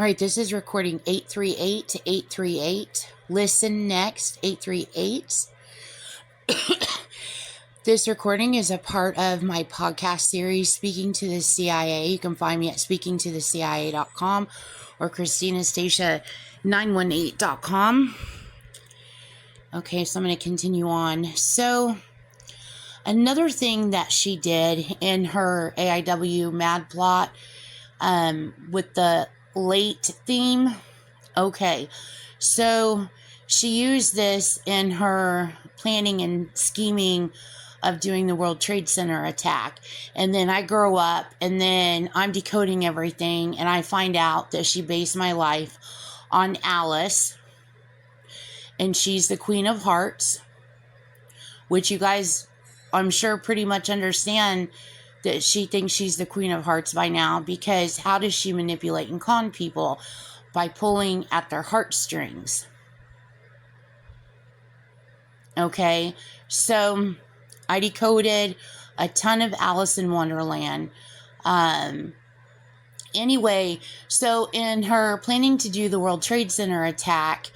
All right, this is recording 838 to 838. Listen next, 838. This recording is a part of my podcast series, Speaking to the CIA. You can find me at speakingtothecia.com or ChristinaStacia918.com. Okay, so I'm going to continue on. So, another thing that she did in her AIW Mad Plot with the late theme. Okay, so she used this in her planning and scheming of doing the World Trade Center attack. And then I grow up and then I'm decoding everything and I find out that she based my life on Alice. And she's the Queen of Hearts, which you guys, I'm sure, pretty much understand that she thinks she's the Queen of Hearts by now, because how does she manipulate and con people? By pulling at their heartstrings. Okay, so I decoded a ton of Alice in Wonderland. Anyway, so in her planning to do the World Trade Center attack,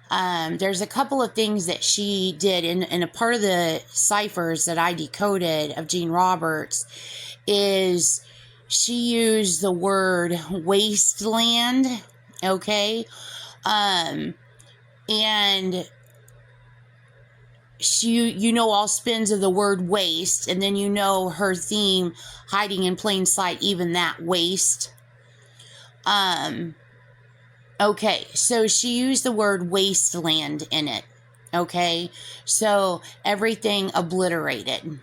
there's a couple of things that she did in a part of the ciphers that I decoded of Gene Roberts is she used the word wasteland, okay? And she, you know, all spins of the word waste, and then you know her theme, hiding in plain sight, even that waste. Okay, so she used the word wasteland in it, okay? So everything obliterated.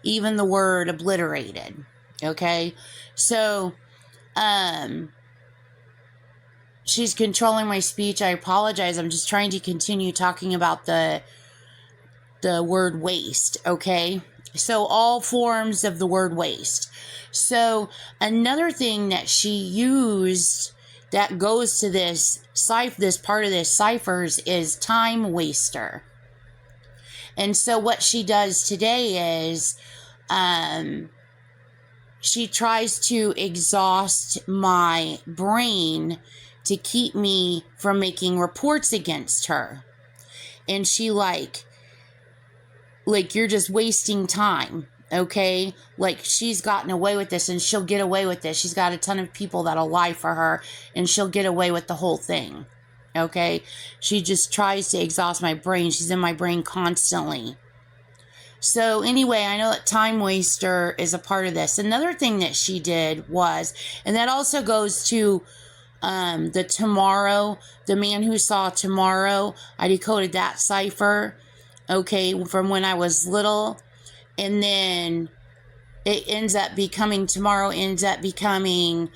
Even the word obliterated, okay? So, she's controlling my speech. I apologize. I'm just trying to continue talking about the word waste, okay? So all forms of the word waste. So another thing that she used that goes to this part of this ciphers is time waster. And so what she does today is she tries to exhaust my brain to keep me from making reports against her. And she like you're just wasting time. Okay, like she's gotten away with this and she'll get away with this. She's got a ton of people that'll lie for her and she'll get away with the whole thing. Okay, she just tries to exhaust my brain. She's in my brain constantly. So anyway, I know that time waster is a part of this. Another thing that she did was, and that also goes to the tomorrow, the man who saw tomorrow. I decoded that cipher, okay, from when I was little. And then it ends up becoming, tomorrow ends up becoming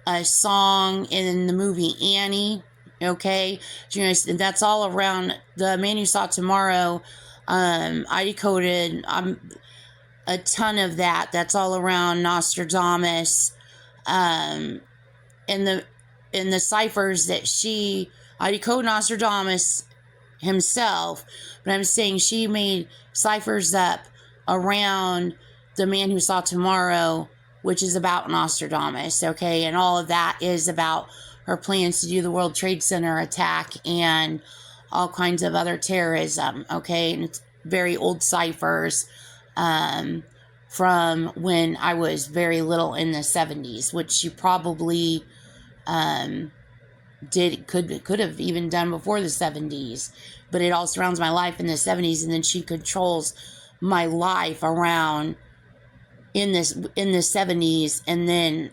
a song in the movie Annie, okay? And that's all around the man who saw tomorrow. I decoded a ton of that. That's all around Nostradamus. In the ciphers that I decode Nostradamus himself, but I'm saying she made ciphers up around the man who saw tomorrow, which is about Nostradamus, okay? And all of that is about her plans to do the World Trade Center attack and all kinds of other terrorism, okay? And it's very old ciphers from when I was very little in the 70s, which she probably could have even done before the 70s, but it all surrounds my life in the 70s, and then she controls my life around in the 70s, and then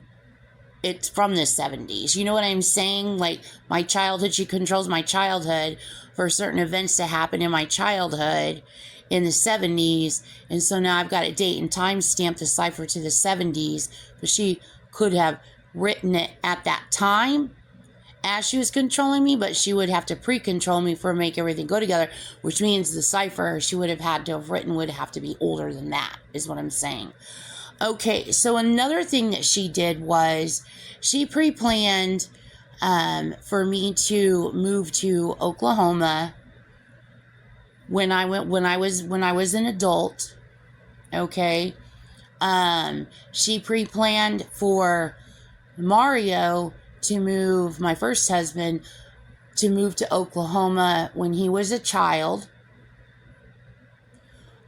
it's from the 70s. You know what I'm saying? Like my childhood, she controls my childhood for certain events to happen in my childhood in the 70s, and so now I've got a date and time stamp to cipher to the 70s, but she could have written it at that time as she was controlling me, but she would have to pre-control me for make everything go together, which means the cipher she would have had to have written would have to be older than that, is what I'm saying. Okay, so another thing that she did was she pre-planned for me to move to Oklahoma when I was an adult. Okay, she pre-planned for Mario to move, my first husband, to move to Oklahoma when he was a child.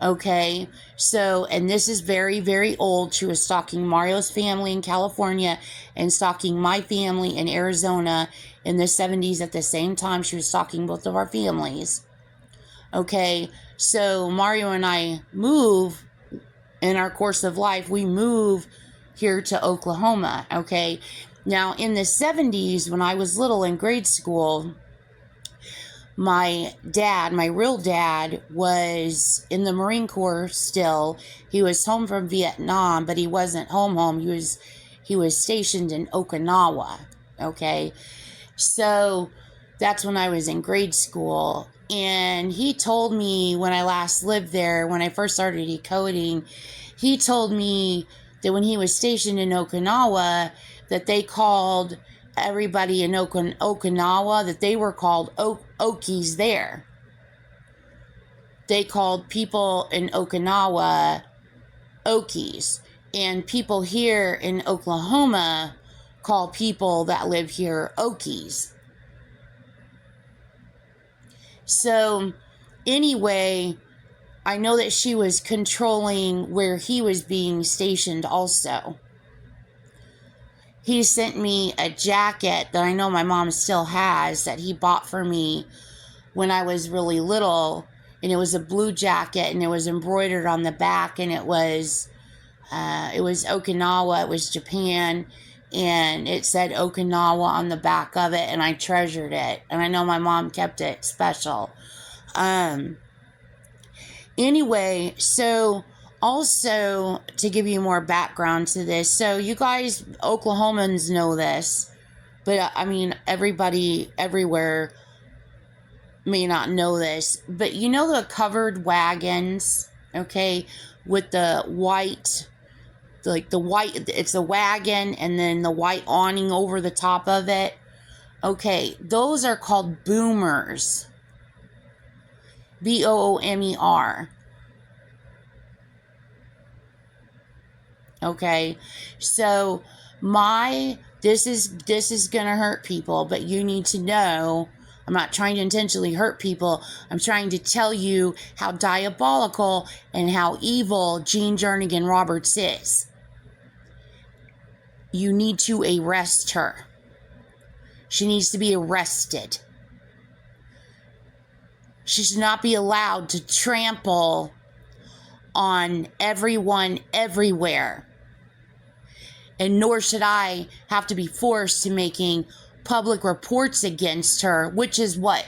Okay, so, and this is very, very old. She was stalking Mario's family in California and stalking my family in Arizona in the 70s at the same time. She was stalking both of our families. Okay, so Mario and I move in our course of life. We move here to Oklahoma. Okay, now in the 70s, when I was little in grade school, my dad, my real dad, was in the Marine Corps still. He was home from Vietnam, but he wasn't home. He was stationed in Okinawa. Okay, so that's when I was in grade school. And he told me when I last lived there, when I first started decoding, he told me that when he was stationed in Okinawa, that they called everybody in Okinawa, that they were called Okies there. They called people in Okinawa Okies. And people here in Oklahoma call people that live here Okies. So anyway, I know that she was controlling where he was being stationed also. He sent me a jacket that I know my mom still has that he bought for me when I was really little. And it was a blue jacket and it was embroidered on the back, and it was Okinawa, it was Japan, and it said Okinawa on the back of it, and I treasured it. And I know my mom kept it special. Anyway, so also to give you more background to this, so you guys, Oklahomans, know this, but I mean, everybody everywhere may not know this, but you know the covered wagons, okay, with the white, like the white, it's a wagon and then the white awning over the top of it. Okay, those are called boomers. Boomer. Okay, so this is gonna hurt people, but you need to know, I'm not trying to intentionally hurt people. I'm trying to tell you how diabolical and how evil Jean Jernigan Roberts is. You need to arrest her. She needs to be arrested. She should not be allowed to trample on everyone everywhere. And nor should I have to be forced to making public reports against her, which is what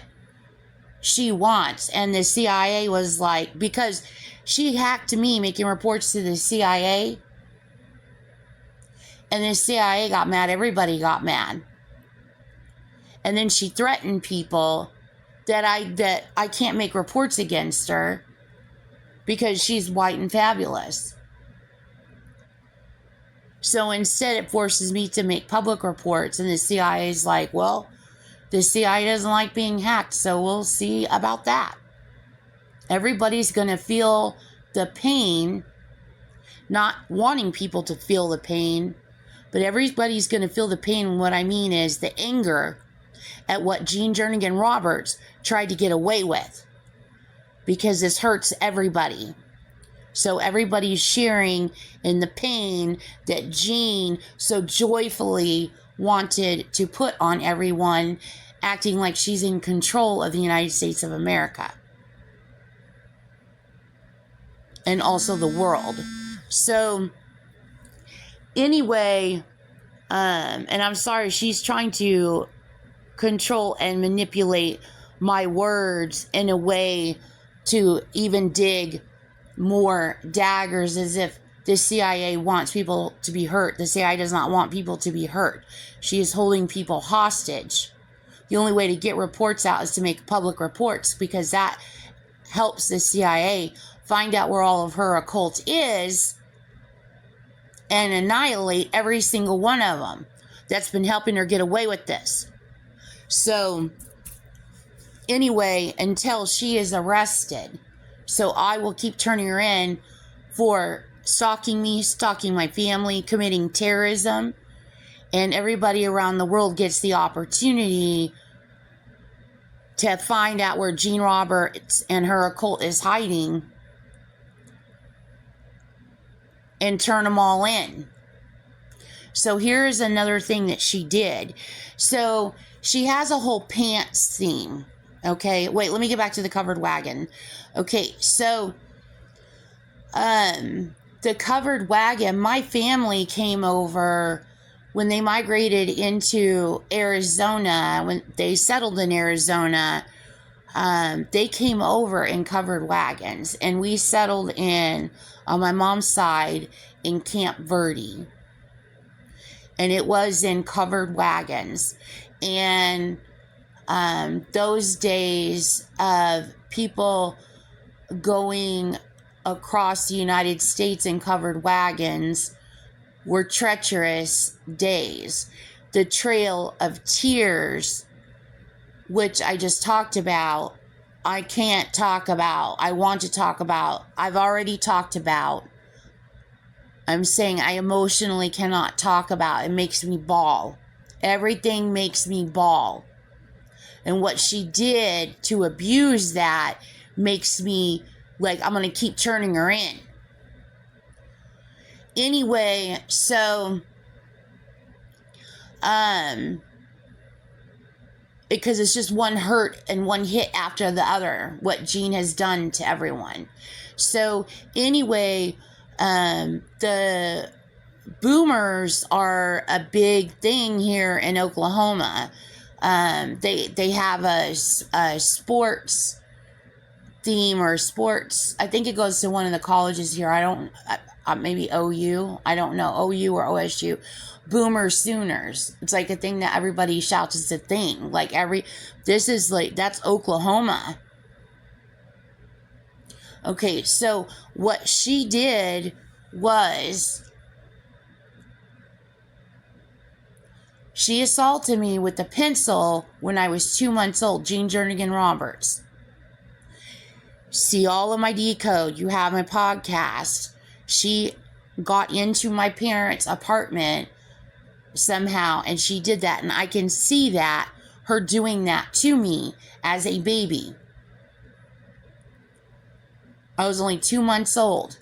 she wants. And the CIA was like, because she hacked me making reports to the CIA, and the CIA got mad, everybody got mad. And then she threatened people that I can't make reports against her because she's white and fabulous. So instead, it forces me to make public reports, and the CIA is like, well, the CIA doesn't like being hacked, so we'll see about that. Everybody's going to feel the pain, not wanting people to feel the pain, but everybody's going to feel the pain. And what I mean is the anger at what Jean Jernigan Roberts tried to get away with, because this hurts everybody. So everybody's sharing in the pain that Jean so joyfully wanted to put on everyone, acting like she's in control of the United States of America. And also the world. So, anyway, and I'm sorry, she's trying to control and manipulate my words in a way to even dig more daggers, as if the CIA wants people to be hurt. The CIA does not want people to be hurt. She is holding people hostage. The only way to get reports out is to make public reports, because that helps the CIA find out where all of her occult is and annihilate every single one of them that's been helping her get away with this. So anyway, until she is arrested, so I will keep turning her in for stalking me, stalking my family, committing terrorism, and everybody around the world gets the opportunity to find out where Jean Roberts and her occult is hiding and turn them all in. So here's another thing that she did. So she has a whole pants theme. Okay, wait, let me get back to the covered wagon. Okay, so the covered wagon, my family came over when they migrated into Arizona, when they settled in Arizona. They came over in covered wagons, and we settled in, on my mom's side, in Camp Verde. And it was in covered wagons. And those days of people going across the United States in covered wagons were treacherous days. The Trail of Tears, which I just talked about, I can't talk about. I want to talk about. I've already talked about. I'm saying I emotionally cannot talk about. It makes me bawl. Everything makes me bawl. And what she did to abuse that makes me like I'm going to keep turning her in. Anyway, so because it's just one hurt and one hit after the other, what Jean has done to everyone. So anyway, the boomers are a big thing here in Oklahoma. They have a sports theme or sports. I think it goes to one of the colleges here. Maybe OU. I don't know, OU or OSU. Boomer Sooners. It's like a thing that everybody shouts. It's a thing. That's Oklahoma. Okay, so what she did was she assaulted me with a pencil when I was 2 months old. Jean Jernigan Roberts. See all of my decode. You have my podcast. She got into my parents' apartment somehow, and she did that. And I can see that, her doing that to me as a baby. I was only 2 months old.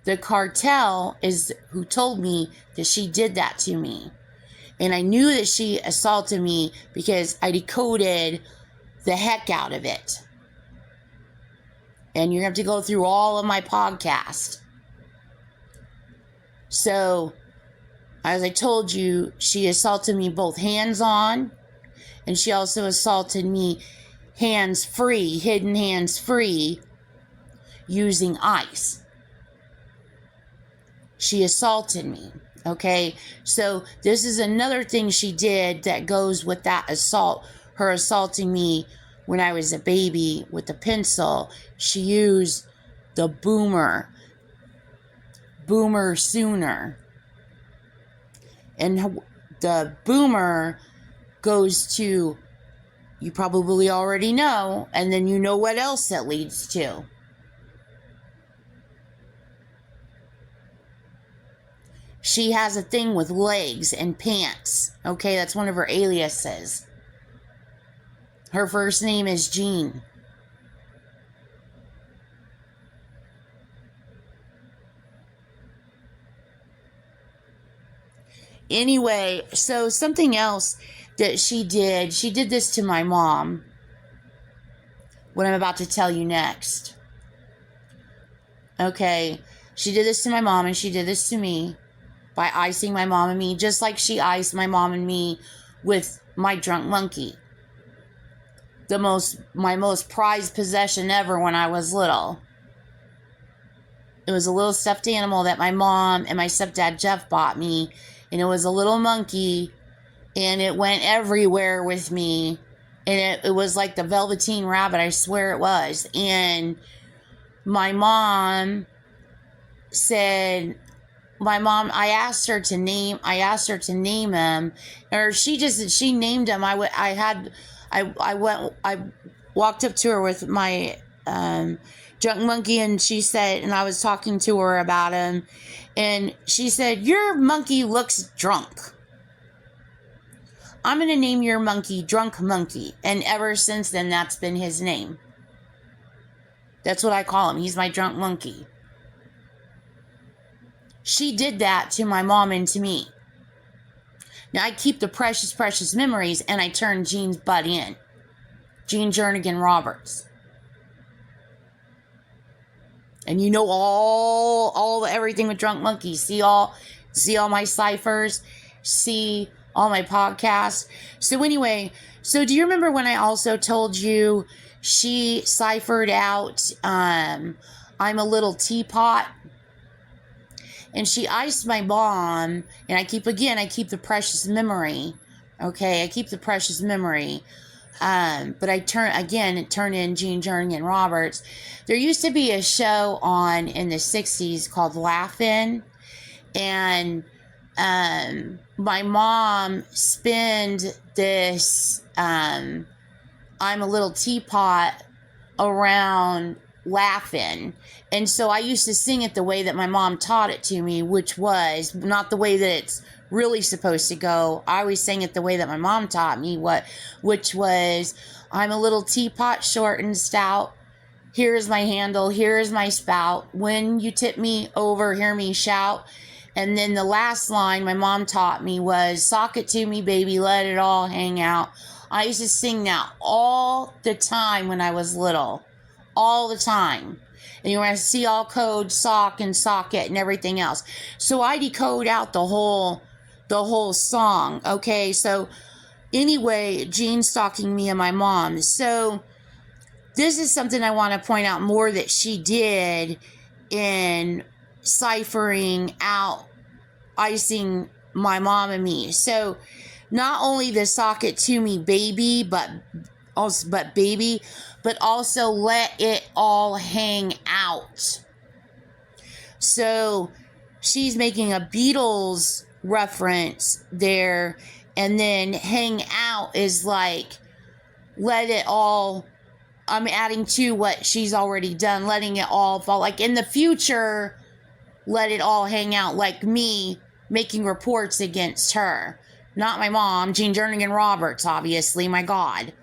The cartel is who told me that she did that to me. And I knew that she assaulted me because I decoded the heck out of it. And you have to go through all of my podcast. So, as I told you, she assaulted me both hands-on, and she also assaulted me hands-free, hidden hands-free, using ice. She assaulted me, okay? So, this is another thing she did that goes with that assault. Her assaulting me when I was a baby with a pencil. She used the Boomer Sooner. And the Boomer goes to, you probably already know, and then you know what else that leads to. She has a thing with legs and pants. Okay, that's one of her aliases. Her first name is Jean. Anyway, so something else that she did this to my mom. What I'm about to tell you next. Okay, she did this to my mom, and she did this to me by icing my mom and me, just like she iced my mom and me with my drunk monkey. My most prized possession ever when I was little. It was a little stuffed animal that my mom and my stepdad Jeff bought me, and it was a little monkey, and it went everywhere with me, and it was like the Velveteen Rabbit, I swear it was. And my mom I asked her to name him, or she named him. I walked up to her with my Drunk Monkey, and she said, and I was talking to her about him, and she said, your monkey looks drunk. I'm going to name your monkey Drunk Monkey. And ever since then, that's been his name. That's what I call him. He's my drunk monkey. She did that to my mom and to me. Now, I keep the precious, precious memories, and I turn Jean's butt in. Jean Jernigan Roberts. And you know everything with Drunk Monkey. See all my ciphers. See all my podcasts. So anyway, do you remember when I also told you she ciphered out I'm a Little Teapot? And she iced my mom, and I keep the precious memory. Okay, I keep the precious memory. But it turned in Jean Jernigan Roberts. There used to be a show on in the 60s called Laugh-In, and my mom spinned this I'm a Little Teapot around Laugh-In. And so I used to sing it the way that my mom taught it to me, which was not the way that it's really supposed to go. I always sang it the way that my mom taught me, which was, I'm a little teapot, short and stout. Here's my handle, here's my spout. When you tip me over, hear me shout. And then the last line my mom taught me was, sock it to me, baby, let it all hang out. I used to sing that all the time when I was little. All the time. And you want to see all code, sock and socket and everything else. So I decode out the whole song. Okay, so anyway, Jean stalking me and my mom. So this is something I want to point out more that she did in ciphering out icing my mom and me. So not only the socket to me baby, but also let it all hang out. So she's making a Beatles reference there, and then hang out is like let it all, I'm adding to what she's already done, letting it all fall. Like in the future, let it all hang out, like me making reports against her. Not my mom, Jean Jernigan Roberts, obviously, my God.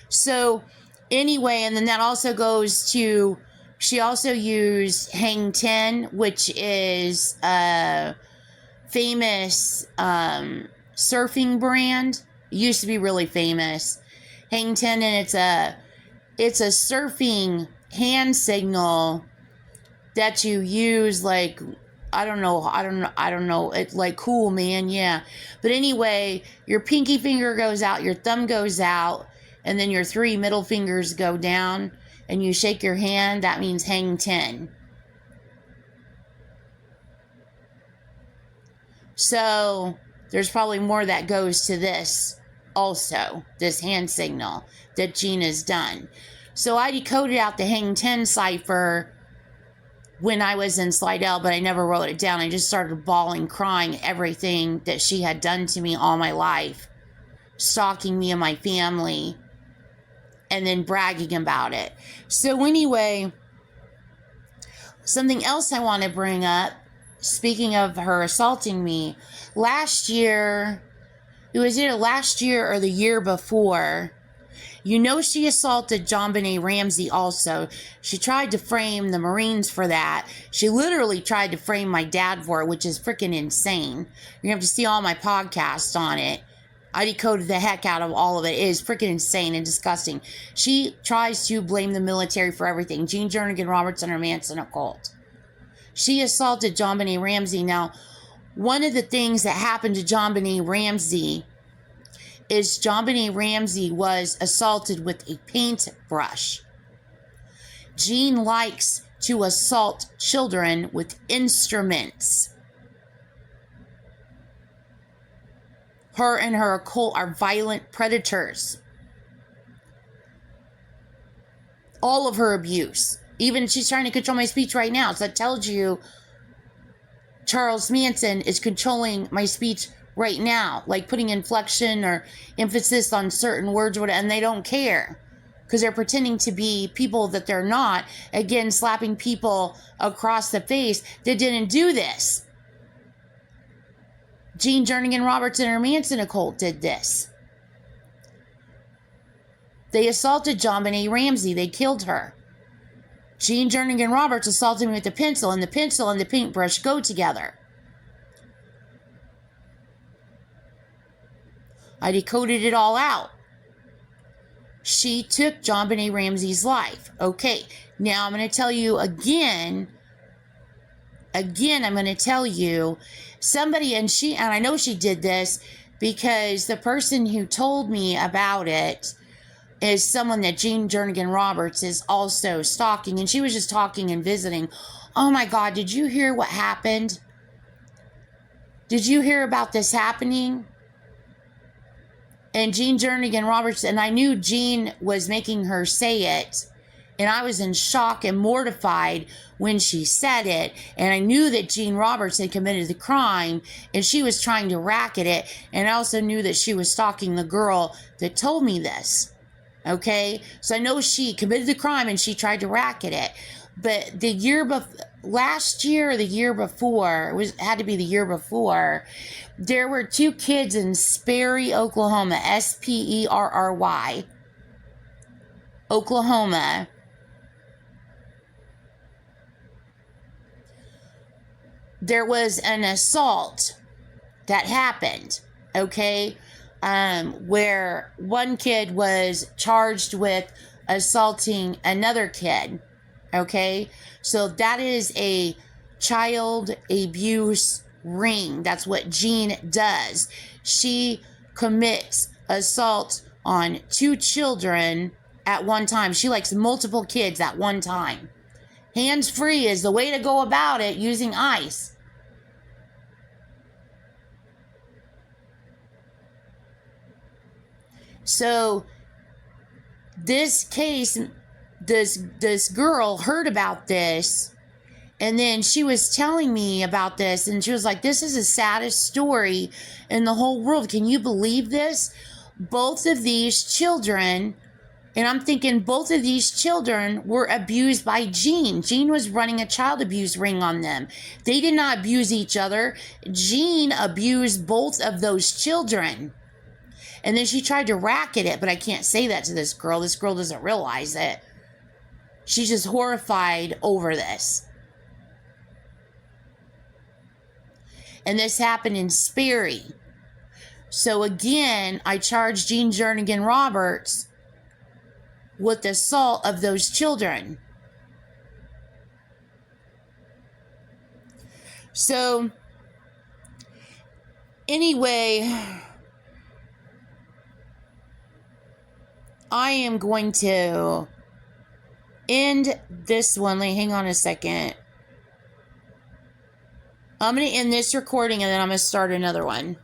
So anyway, and then that also goes to, she also used Hang 10, which is a famous surfing brand. It used to be really famous. Hang 10, and it's a surfing hand signal that you use, like, I don't know. It's like cool, man. Yeah. But anyway, your pinky finger goes out, your thumb goes out, and then your 3 middle fingers go down, and you shake your hand. That means hang 10. So there's probably more that goes to this also, this hand signal that Gina's done. So I decoded out the hang 10 cipher when I was in Slidell, but I never wrote it down. I just started bawling, crying everything that she had done to me all my life, stalking me and my family, and then bragging about it. So anyway, something else I want to bring up, speaking of her assaulting me, last year, it was either last year or the year before, you know, she assaulted JonBenet Ramsey also. She tried to frame the Marines for that. She literally tried to frame my dad for it, which is freaking insane. You're going to have to see all my podcasts on it. I decoded the heck out of all of it. It is freaking insane and disgusting. She tries to blame the military for everything. Jean Jernigan Roberts and her Manson occult. She assaulted JonBenet Ramsey. Now, one of the things that happened to JonBenet Ramsey is JonBenet Ramsey was assaulted with a paintbrush. Jean likes to assault children with instruments. Her and her occult are violent predators. All of her abuse. Even she's trying to control my speech right now. So that tells you Charles Manson is controlling my speech right now. Like putting inflection or emphasis on certain words, and they don't care. because they're pretending to be people that they're not. Again, slapping people across the face that didn't do this. Jean Jernigan Roberts and her Manson occult did this. They assaulted JonBenét Ramsey. They killed her. Jean Jernigan Roberts assaulted me with the pencil, and the pencil and the paintbrush go together. I decoded it all out. She took JonBenét Ramsey's life. Okay, now I'm going to tell you again, I'm going to tell you somebody, and I know she did this because the person who told me about it is someone that Jean Jernigan Roberts is also stalking, and she was just talking and visiting. Oh my God, did you hear what happened? Did you hear about this happening? And Jean Jernigan Roberts, and I knew Jean was making her say it, and I was in shock and mortified when she said it, and I knew that Jean Roberts had committed the crime, and she was trying to racket it, and I also knew that she was stalking the girl that told me this, okay? So I know she committed the crime, and she tried to racket it, but the year last year or the year before, had to be the year before, there were 2 kids in Sperry, Oklahoma, Sperry, Oklahoma. There was an assault that happened, okay, where one kid was charged with assaulting another kid, okay? So that is a child abuse ring. That's what Jean does. She commits assault on 2 children at one time. She likes multiple kids at one time. Hands-free is the way to go about it using ice. So this case, this girl heard about this, and then she was telling me about this, and she was like, this is the saddest story in the whole world. Can you believe this? Both of these children, and I'm thinking both of these children were abused by Jean. Jean was running a child abuse ring on them. They did not abuse each other. Jean abused both of those children. And then she tried to racket it, but I can't say that to this girl. This girl doesn't realize it. She's just horrified over this. And this happened in Sperry. So again, I charged Jean Jernigan Roberts with the assault of those children. So anyway, I am going to end this one. Hang on a second. I'm going to end this recording and then I'm going to start another one.